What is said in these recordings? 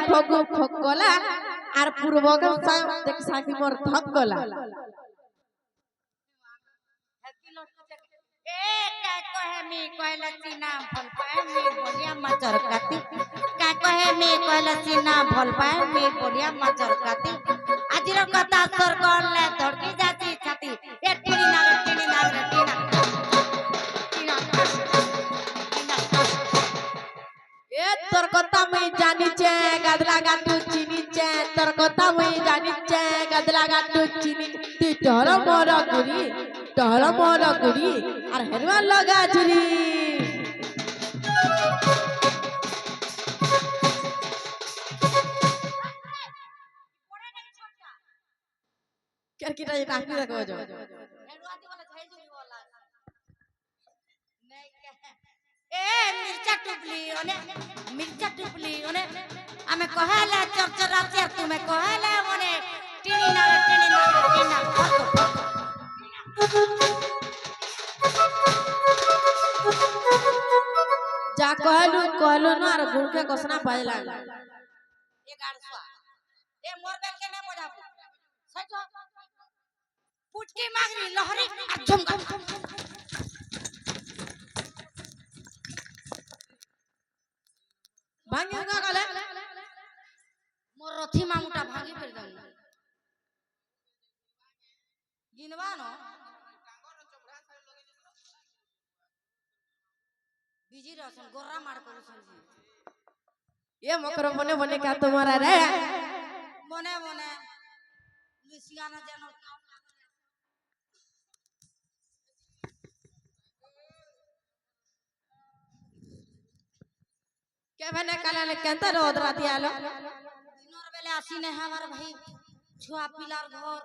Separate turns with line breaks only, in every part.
ফগু fog গলা আর পূর্ব দেখ Psaki মোর ধক গলা
मी कहला सीना भल पाए मी बोलिया मचर काती का कहे मी कहला सीना भल पाए मी बोलिया मचर काती आजिर कथा सर करले धड़की जाती छाती ए टीनी नाग टीना
ए तोर কথা মই জানিছে গাদলা গাটু চিনিছে তোর কথা মই জানিছে গাদলা গাটু চিনি তুই টহল মর গুড়ি আর হেরওয়াল লগা চুরি কের কিটা রাখি রাখো যো
हेडवादी वाला झाई जुरी वाला नहीं कहे ए मिर्चा टुपली ओने आमे कहला चरचरा चेर तुमे कहला ओने टीनी ना
जा कहलू ना और गुड़ के घोषणा पाइला
ए गाड़सवा ए मोर बेल के ने बजाबू सचो पुटकी मागरी लहरी झुमका
भांगी का गले
मोर रथी मामुटा भांगी फेर दम गिनवा न बिजी रसन गोरा मार करू समझी
ये मकरो बने बने का तुम्हारा रे
बने लुसियाना जनो
के भने काले केंता रो राती आलो
दिनर बेले आसी ने हमार भाई छुआ पिलार घर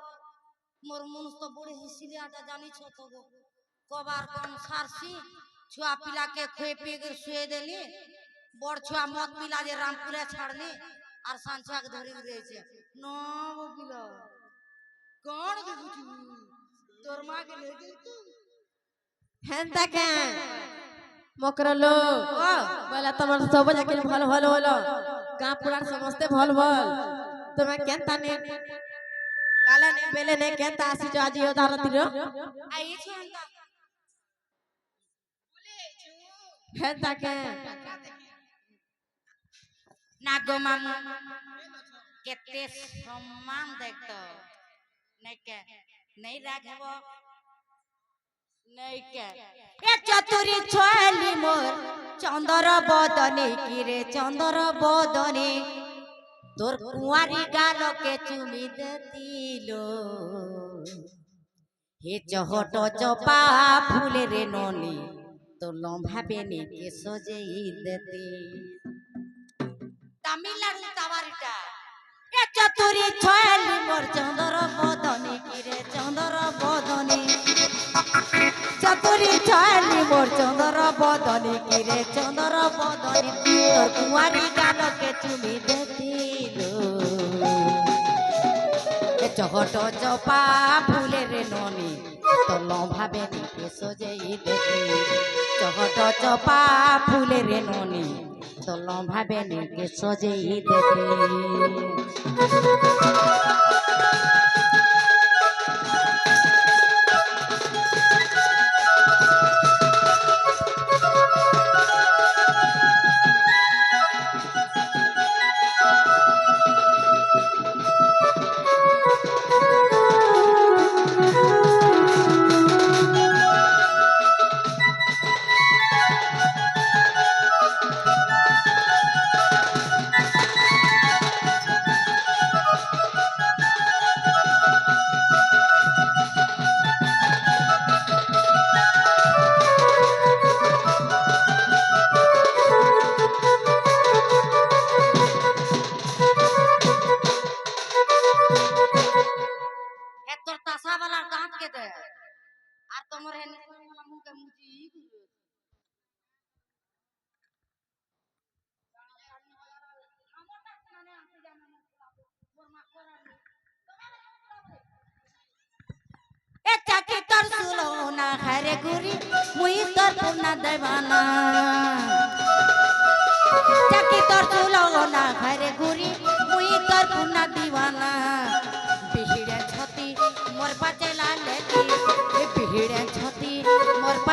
मोर मनुष्य तो बड़े हिसिले आटा जानी छ तो गो कबार कम सारसी छुआ पिला के खोए पे के सुए देली बड़ छुआ मत पिला जे रामपुरे छाड़ली और सांचा के धरी रहे छे नो वो पिला कोन देखु छु तोर मां के ले गेल तू
हेंता के मकरलो बोला তোমার সব জায়গায় ভালো ভালো হলো গাঁ পুরার সমস্ত ভালো ভালো তুমি কেনতা নে কালে নে বেলে নে কেনতা আসি যা আজি ওদারতির
आई छे अंता
হেনতা কে
नागो मामू केते सम्मान देखतो नहीं के नहीं राखबो नहीं के ए चतुरी छोली मोर चंदर बदने किरे चंदर बदने तोर कुंवारी गाल के चुमी देतिलो हे चहट चपा फूले रे ननी तो लंभाबे नी के सजेई देती तमिलनाडु तावारिटा ए चतुरी छोली मोर चंदर बदने किरे चंदर बदने चतुरी छोली मोर चंदर बदने किरे चंदर बदने तोर कुंवारी गाल के चुमी देतिलो ए चहट चपा फूले रे ननी तो लंभाबे नी के सजेई देती चहट चपा फूले रे ननी तो लंभाबे नी के सजेई देती हरे गुरी मुई तोर पुना देवाना चाकी तोर चुलो ना हरे गुरी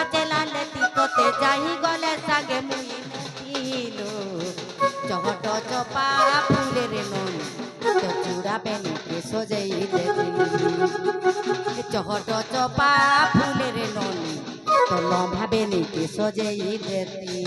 পাচেলা লেতি তোতে যাই গলে সাগে মুই নেতিলো চহট চপা ফুলের নন তো চূড়া বেনিকে সজেই দেতি চহট চপা ফুলের নন তো লম্বা বেনিকে সজেই দেতি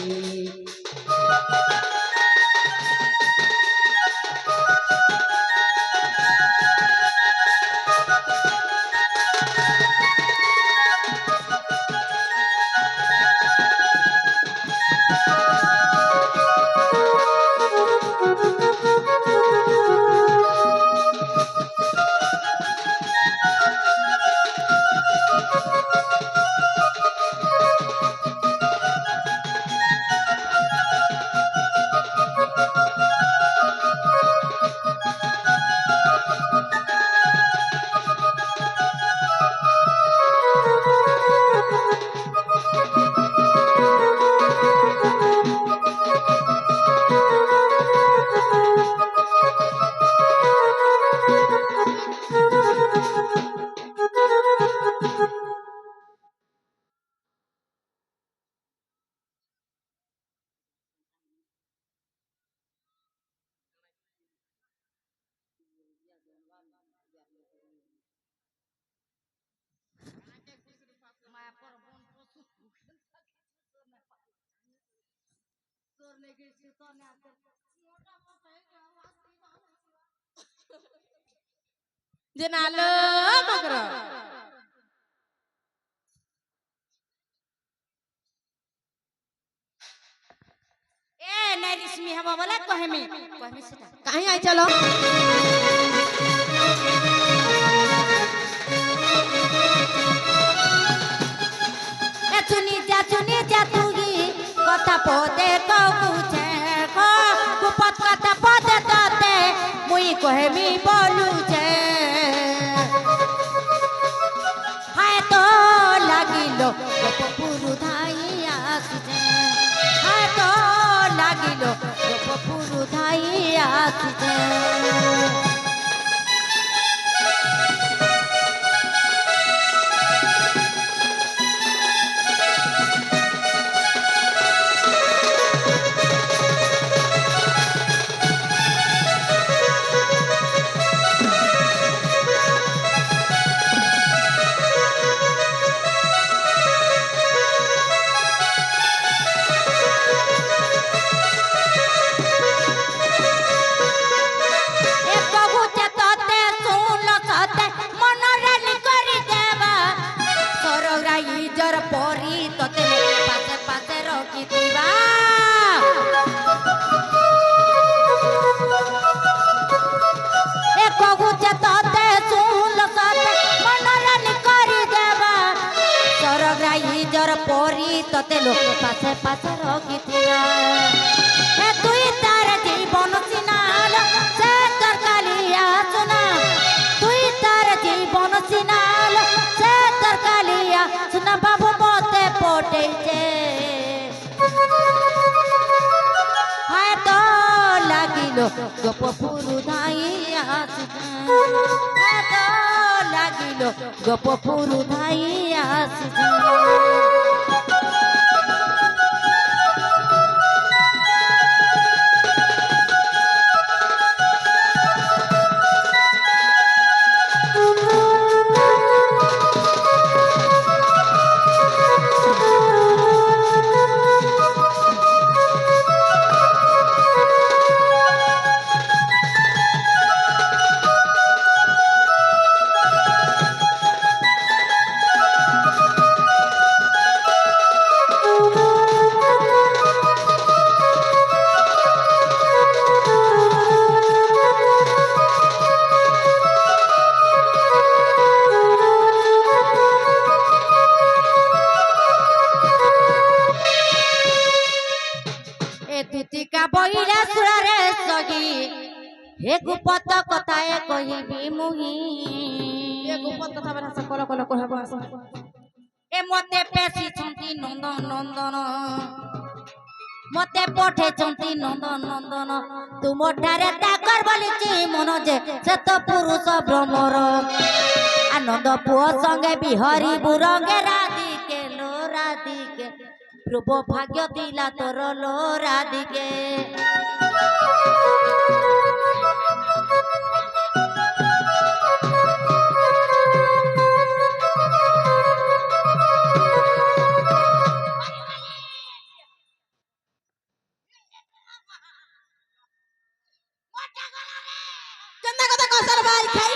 যে নালো মকর
এ নাই রিসমি হবা বলে কহেমি সেটা
কাহি আই চলো
এ চুনি যা তুই কথা পদে কহুছে কুপত কথা পদে তাতে মুই কহেমি বলুছে হায় তো লাগিল গোপপুরু ধাই আসছে হায় তো লাগিল গোপপুরু ধাই আসছে পরি তোতে পাশে পাশে রকি দিবা এ কহুছে তোতে শুনল সাথে মনোরণ করে দেবা সরগ্রাহী জর পরি তোতে লোক পাশে পাশে রকি দিবা এ তুই তার জীবন সিনাল সে তোর কালিয়া শোনা তুই তার জীবন সিনাল সে তোর কালিয়া শোনা বাবু মতে পটেছে হায় তো লাগিল গোপপুরু ধাই আসছে হায় তো লাগিল গোপপুরু ধাই আসছে বইরা সুরারে সগি হে গুপত কথায় কহিবি মুহি
এ গোপন কথা ভাষা কল কল কহব আস
এ মতে পেশি ছন্তি নন্দন নন্দন মতে পঠে ছন্তি নন্দন নন্দন তুমঠারে তাকর বলিছি মন যে সত পুরুষ ভ্রমর আনন্দ পুଅ সঙ্গে বিহরি বুরঙ্গে রাধি কেলো রাধি প্রভু ভাগ্য দিলা তোর লোরা দিকে
কেন্দা কথা কসর ভাই খাই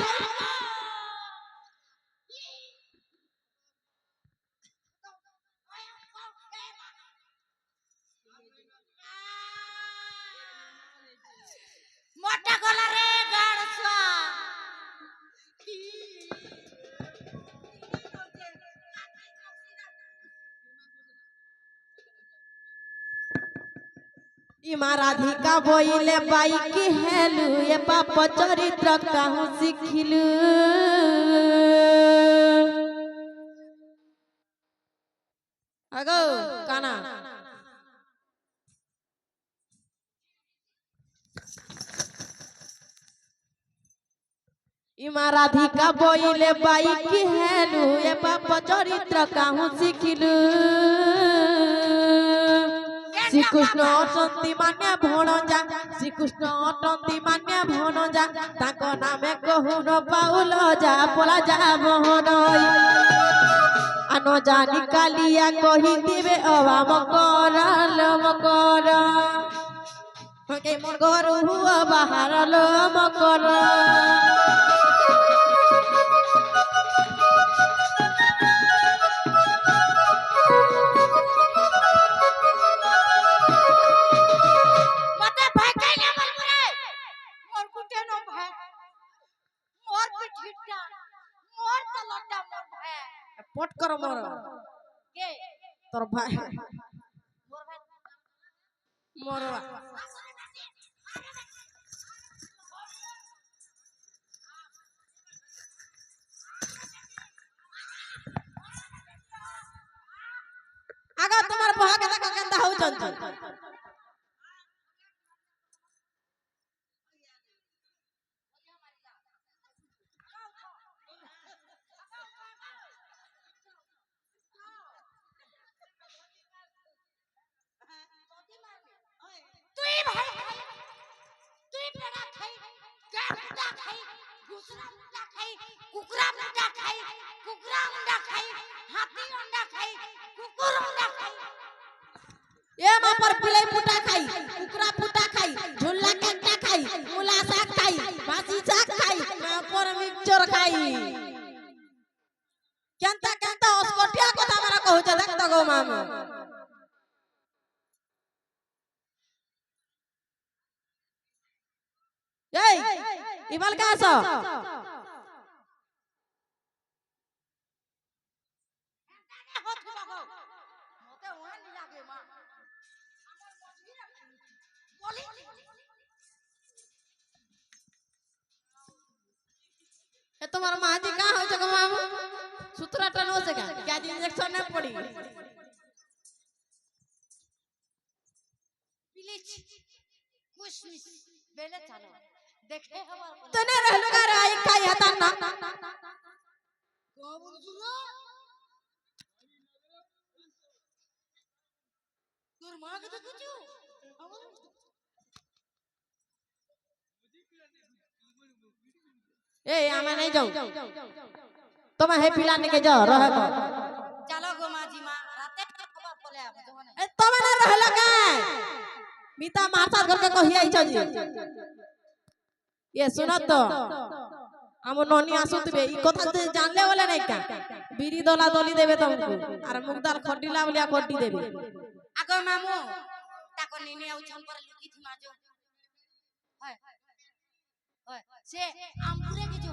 মোটা গলা রে গাড়ছা
ইমা রাধিকা বইলে বাইকি হেলু এ পাপ চরিত্র কাহু শিখিলু আগো কানা ইমা রাধিকা বইলে বাইকি হেলু এ পাপ চরিত্র কাহু শিখিলু শ্রীকৃষ্ণ অটন্তি মানে ভଣଜା শ্রীকৃষ্ণ অটন্তি মানে ভଣଜା ତାଙ୍କ ନାମେ କହୁନ ପାଉଲ ଯା ପଲା ଯା ମୋହନ ଆନ ଜାନି କାଲିଆ କହିଥିବେ ଅବାମ କର ଲୋମ କର କେ ମୋর ଘରୁ ହୁଅ ବାହାର ଲୋମ କର
মতে ভাই কাইলে মর পরে মোর কুটে ন ভাই মোর পিঠিটা মোর তলটা মোর ভাই
পট কর মোর
কে
তোর ভাই
মোর ভাই
মোর আগা তোমার ভাগ দেখা কেন্দা হউচନ୍ତି
তুই ভাই তুই পেড়া খাই গাড়া খাই গুসরা মুন্ডা খাই কুকুরা মুন্ডা খাই কুকুরা মুন্ডা খাই হাতি মুন্ডা খাই কুকুর মুন্ডা খাই
এ মা পর পিলাই ফুটা খাই কুকুরা ফুটা খাই ঝুল্লা কেন্টা খাই মুলা শাক খাই ভাজি শাক খাই মা পর মিক্সচর খাই কেন্টা কেন্টা অস্কটিয়া কথা মারা কহুছ দেখ তো গো মামু এই ইবাল কা আছো
মতে ওহান লাগে মা আমার মজবি বলি
এ তোমার মাঝি কা হইছে গো মামু সুতরা টন হচ্ছে কা গ্যাস ইনজেকশন না পড়ি
प्लीज कुछ मिस बेले चलो देखे हमार
तने रहलो का आई खाई हता ना
गोबर जुलो তোর মাকে দেখেছো
ए आमा नहीं जाऊ तुम हे पिला के जाओ रह गो
चलो गो माजी मां राते खबर पले आबो जवन
ए तुम ना रहलो का मिता मार साथ घर के कहि आई छ जी ये सुनत तो हम नोनी आसुतबे ई कथा जे जानले वाला नहीं का बीरी दोला दोली देबे तुमको और मुगदाल खड्डीला बलिया खड्डी देबे
आगो मामू ताको निने आउ छन पर लिखी थी माजो हाय हाय से आमपुरे के जो